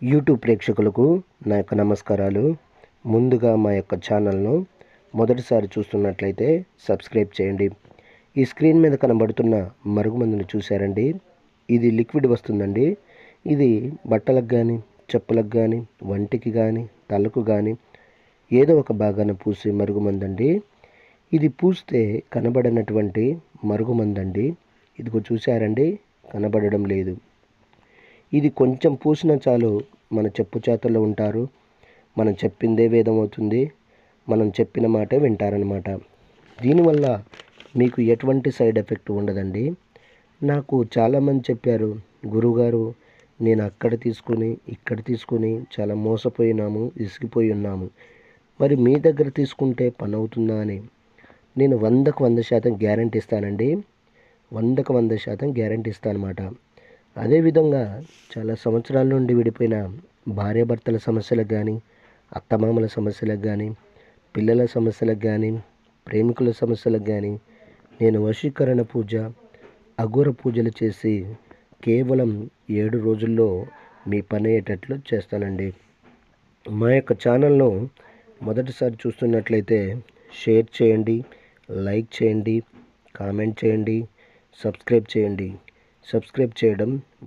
YouTube ప్రేక్షకులకు నా యొక్క నమస్కారాలు. ముందుగా మా యొక్క ఛానల్ను మొదటిసారి చూస్తున్నట్లయితే సబ్స్క్రైబ్ చేయండి. ఈ స్క్రీన్ మీద కనబడుతున్న మరుగుమందును చూశారండి, ఇది లిక్విడ్ వస్తుందండి. ఇది బట్టలకు కానీ, చెప్పులకు కానీ, వంటికి కానీ, తలకు కానీ ఏదో ఒక భాగాన పూసే మరుగుమందండి. ఇది పూస్తే కనబడినటువంటి మరుగుమందండి. ఇదిగో చూశారండి, కనబడడం లేదు. ఇది కొంచెం పూసినా చాలు మన చెప్పు చేతల్లో ఉంటారు. మనం చెప్పిందే వేదం అవుతుంది. మనం చెప్పిన మాటే వింటారనమాట. దీనివల్ల మీకు ఎటువంటి సైడ్ ఎఫెక్ట్ ఉండదండి. నాకు చాలామంది చెప్పారు, గురువుగారు నేను అక్కడ తీసుకుని ఇక్కడ తీసుకుని చాలా మోసపోయినాము, విసిగిపోయి ఉన్నాము, మరి మీ దగ్గర తీసుకుంటే పని అవుతుందా అని. నేను 100కు 100% గ్యారంటీ ఇస్తానండి. 100కు 100% గ్యారంటీ ఇస్తాను అన్నమాట. అదేవిధంగా చాలా సంవత్సరాల నుండి విడిపోయిన భార్యాభర్తల సమస్యలకు కానీ, అత్తమామల సమస్యలకు కానీ, పిల్లల సమస్యలకు కానీ, ప్రేమికుల సమస్యలకు కానీ నేను వశీకరణ పూజ, అఘోర పూజలు చేసి కేవలం 7 రోజుల్లో మీ పని అయ్యేటట్లు చేస్తానండి. మా యొక్క ఛానల్ను మొదటిసారి చూస్తున్నట్లయితే షేర్ చేయండి, లైక్ చేయండి, కామెంట్ చేయండి, సబ్స్క్రైబ్ చేయండి. సబ్స్క్రైబ్ చేయడం